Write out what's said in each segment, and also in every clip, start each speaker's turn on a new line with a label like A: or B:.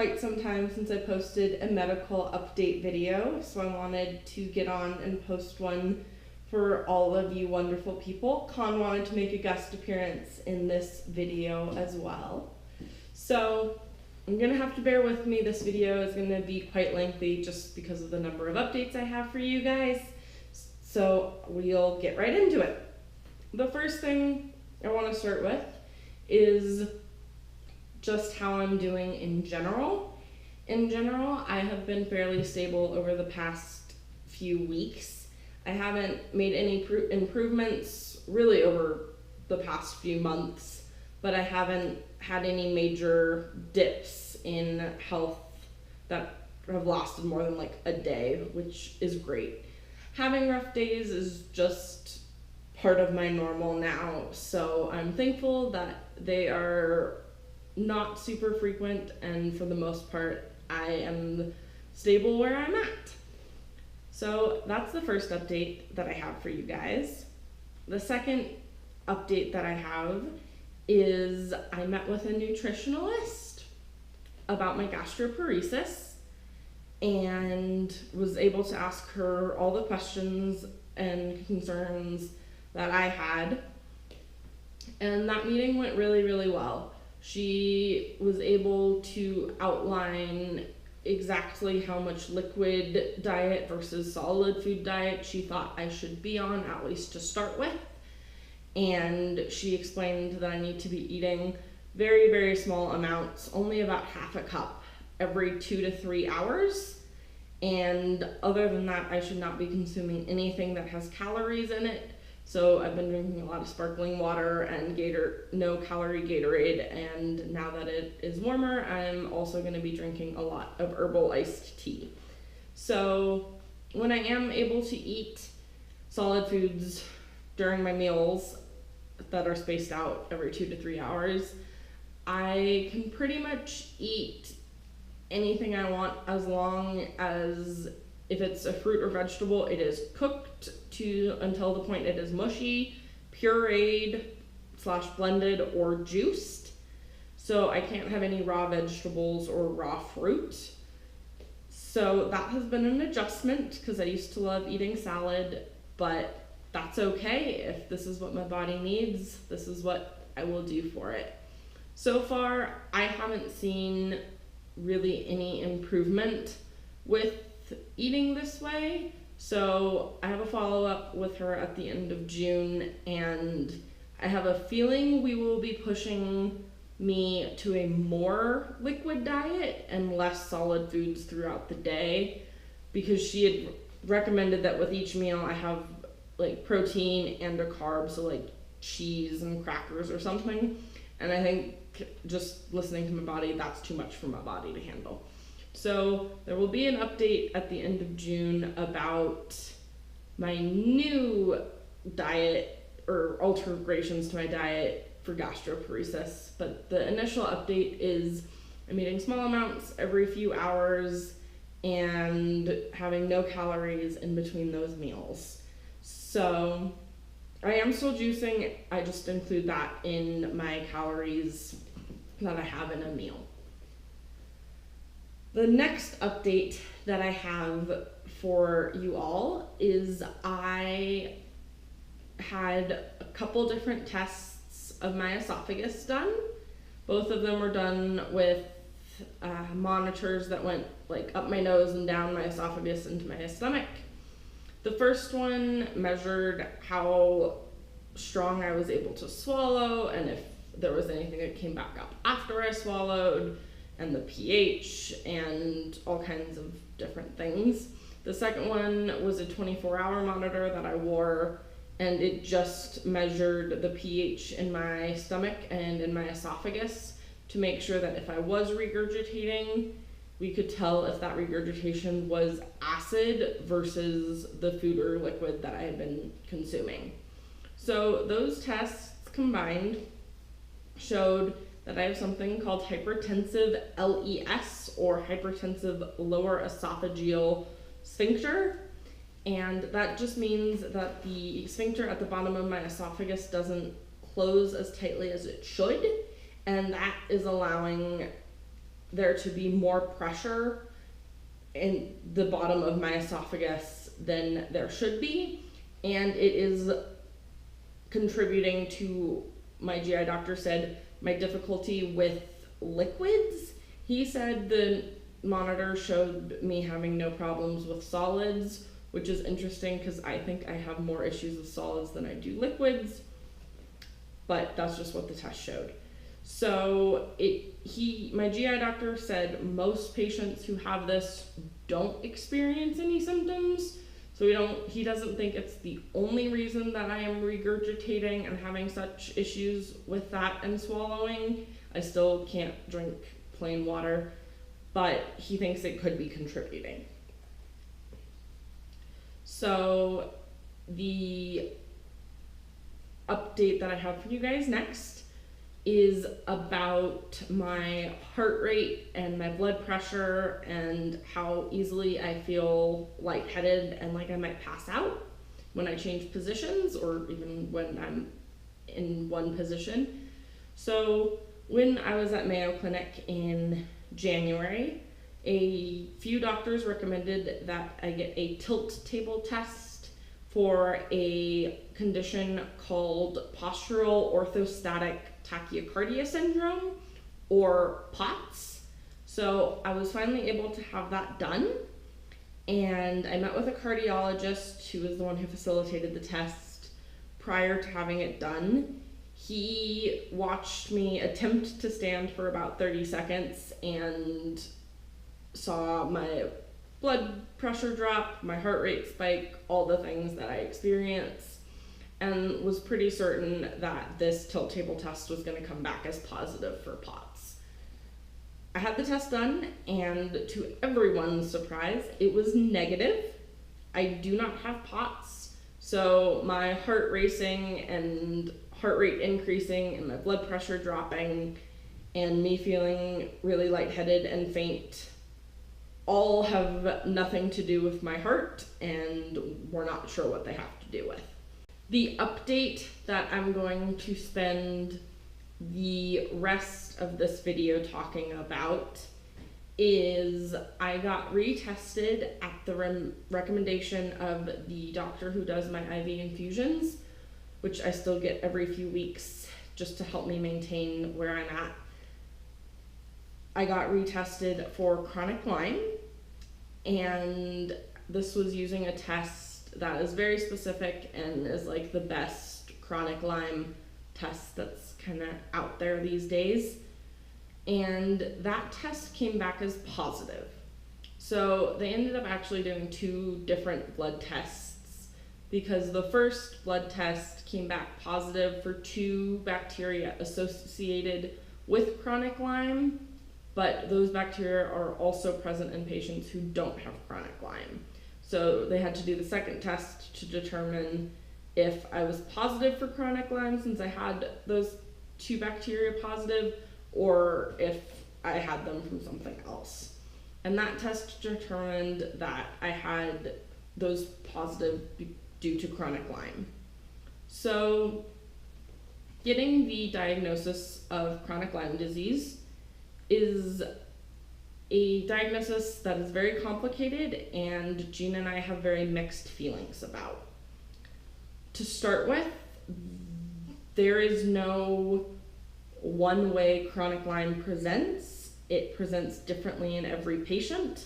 A: quite some time since I posted a medical update video, so I wanted to get on and post one for all of you wonderful people. Con wanted to make a guest appearance in this video as well. So I'm gonna have to bear with me. This video is gonna be quite lengthy just because of the number of updates I have for you guys. So we'll get right into it. The first thing I want to start with is just how I'm doing in general. In general, I have been fairly stable over the past few weeks. I haven't made any improvements really over the past few months, but I haven't had any major dips in health that have lasted more than like a day, which is great. Having rough days is just part of my normal now, so I'm thankful that they are not super frequent, and for the most part I am stable where I'm at. So that's the first update that I have for you guys. The second update that I have is I met with a nutritionalist about my gastroparesis and was able to ask her all the questions and concerns that I had. And that meeting went really, really well. She was able to outline exactly how much liquid diet versus solid food diet she thought I should be on, at least to start with. And she explained that I need to be eating very, very small amounts, only about half a cup every 2 to 3 hours. And other than that, I should not be consuming anything that has calories in it. So I've been drinking a lot of sparkling water and no calorie Gatorade, and now that it is warmer, I'm also going to be drinking a lot of herbal iced tea. So when I am able to eat solid foods during my meals that are spaced out every 2 to 3 hours, I can pretty much eat anything I want as long as if it's a fruit or vegetable, it is cooked until the point it is mushy, pureed / blended, or juiced. So I can't have any raw vegetables or raw fruit. So that has been an adjustment because I used to love eating salad, but that's okay. If this is what my body needs, this is what I will do for it. So far, I haven't seen really any improvement with eating this way. So I have a follow-up with her at the end of June, and I have a feeling we will be pushing me to a more liquid diet and less solid foods throughout the day, because she had recommended that with each meal I have like protein and a carb, so like cheese and crackers or something. And I think just listening to my body, that's too much for my body to handle. So there will be an update at the end of June about my new diet or alterations to my diet for gastroparesis. But the initial update is I'm eating small amounts every few hours and having no calories in between those meals. So I am still juicing, I just include that in my calories that I have in a meal. The next update that I have for you all is I had a couple different tests of my esophagus done. Both of them were done with monitors that went like up my nose and down my esophagus into my stomach. The first one measured how strong I was able to swallow and if there was anything that came back up after I swallowed, and the pH and all kinds of different things. The second one was a 24-hour monitor that I wore, and it just measured the pH in my stomach and in my esophagus to make sure that if I was regurgitating, we could tell if that regurgitation was acid versus the food or liquid that I had been consuming. So those tests combined showed that I have something called hypertensive LES, or hypertensive lower esophageal sphincter. And that just means that the sphincter at the bottom of my esophagus doesn't close as tightly as it should. And that is allowing there to be more pressure in the bottom of my esophagus than there should be, and it is contributing to, my GI doctor said, my difficulty with liquids. He said the monitor showed me having no problems with solids, which is interesting because I think I have more issues with solids than I do liquids, but that's just what the test showed. So my GI doctor said most patients who have this don't experience any symptoms. So he doesn't think it's the only reason that I am regurgitating and having such issues with that and swallowing. I still can't drink plain water, but he thinks it could be contributing. So the update that I have for you guys next is about my heart rate and my blood pressure and how easily I feel lightheaded and like I might pass out when I change positions or even when I'm in one position. So when I was at Mayo Clinic in January, a few doctors recommended that I get a tilt table test for a condition called postural orthostatic tachycardia syndrome, or POTS. So I was finally able to have that done, and I met with a cardiologist who was the one who facilitated the test prior to having it done. He watched me attempt to stand for about 30 seconds and saw my blood pressure drop, my heart rate spike, all the things that I experience, and was pretty certain that this tilt table test was going to come back as positive for POTS. I had the test done, and to everyone's surprise, it was negative. I do not have POTS, so my heart racing and heart rate increasing and my blood pressure dropping and me feeling really lightheaded and faint all have nothing to do with my heart, and we're not sure what they have to do with. The update that I'm going to spend the rest of this video talking about is I got retested at the recommendation of the doctor who does my IV infusions, which I still get every few weeks just to help me maintain where I'm at. I got retested for chronic Lyme, and this was using a test that is very specific and is like the best chronic Lyme test that's kind of out there these days. And that test came back as positive. So they ended up actually doing 2 different blood tests, because the first blood test came back positive for 2 bacteria associated with chronic Lyme, but those bacteria are also present in patients who don't have chronic Lyme. So they had to do the second test to determine if I was positive for chronic Lyme since I had those 2 bacteria positive, or if I had them from something else. And that test determined that I had those positive due to chronic Lyme. So getting the diagnosis of chronic Lyme disease is a diagnosis that is very complicated, and Gina and I have very mixed feelings about. To start with, there is no one way chronic Lyme presents. It presents differently in every patient,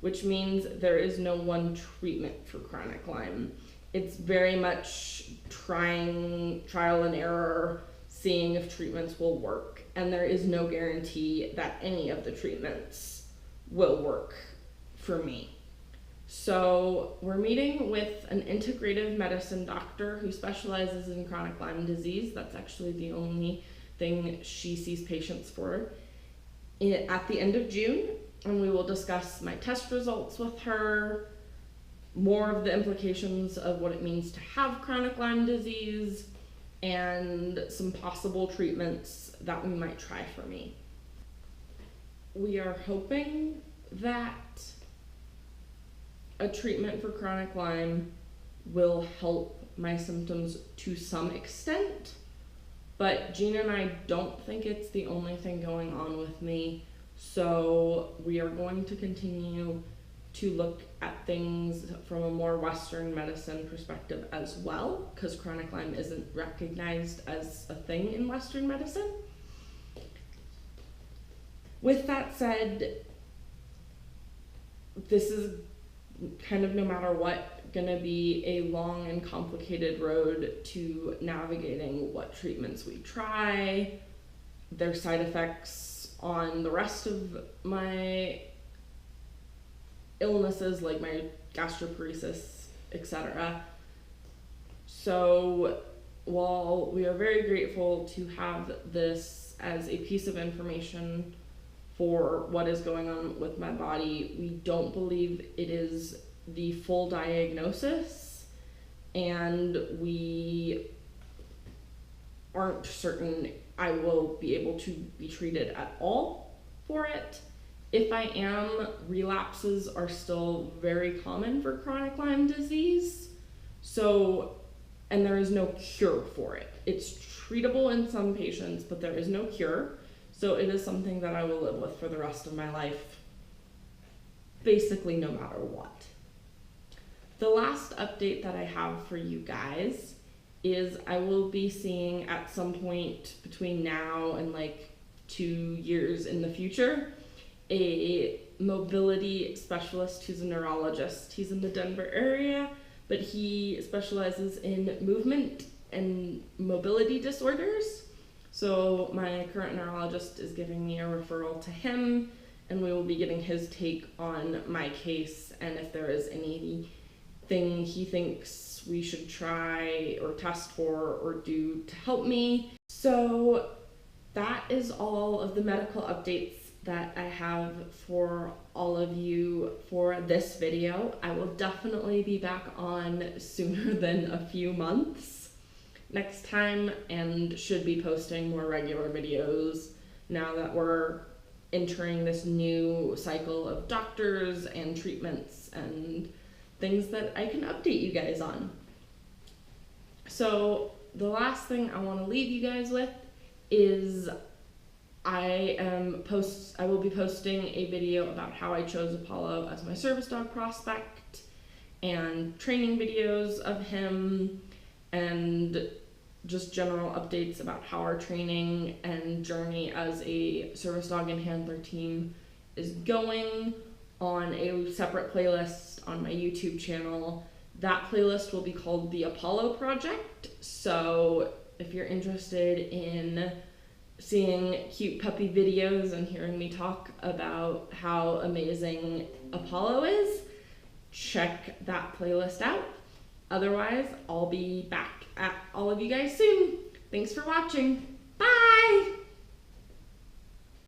A: which means there is no one treatment for chronic Lyme. It's very much trial and error, seeing if treatments will work, and there is no guarantee that any of the treatments will work for me. So we're meeting with an integrative medicine doctor who specializes in chronic Lyme disease. That's actually the only thing she sees patients for, at the end of June, and we will discuss my test results with her, more of the implications of what it means to have chronic Lyme disease, and some possible treatments that we might try for me. We are hoping that a treatment for chronic Lyme will help my symptoms to some extent, but Gina and I don't think it's the only thing going on with me, So we are going to continue to look at things from a more Western medicine perspective as well, because chronic Lyme isn't recognized as a thing in Western medicine. With that said, this is kind of, no matter what, gonna be a long and complicated road to navigating what treatments we try, their side effects on the rest of my illnesses like my gastroparesis, etc. So while we are very grateful to have this as a piece of information for what is going on with my body, we don't believe it is the full diagnosis, and we aren't certain I will be able to be treated at all for it. If I am, relapses are still very common for chronic Lyme disease. So, and there is no cure for it. It's treatable in some patients, but there is no cure. So it is something that I will live with for the rest of my life, basically no matter what. The last update that I have for you guys is I will be seeing at some point between now and like 2 years in the future a mobility specialist who's a neurologist. He's in the Denver area, but he specializes in movement and mobility disorders. So my current neurologist is giving me a referral to him, and we will be getting his take on my case and if there is anything he thinks we should try or test for or do to help me. So that is all of the medical updates that I have for all of you for this video. I will definitely be back on sooner than a few months next time, and should be posting more regular videos now that we're entering this new cycle of doctors and treatments and things that I can update you guys on. So the last thing I want to leave you guys with is I will be posting a video about how I chose Apollo as my service dog prospect, and training videos of him, and just general updates about how our training and journey as a service dog and handler team is going on a separate playlist on my YouTube channel. That playlist will be called The Apollo Project. So if you're interested in seeing cute puppy videos and hearing me talk about how amazing Apollo is, check that playlist out. Otherwise, I'll be back at all of you guys soon. Thanks for watching.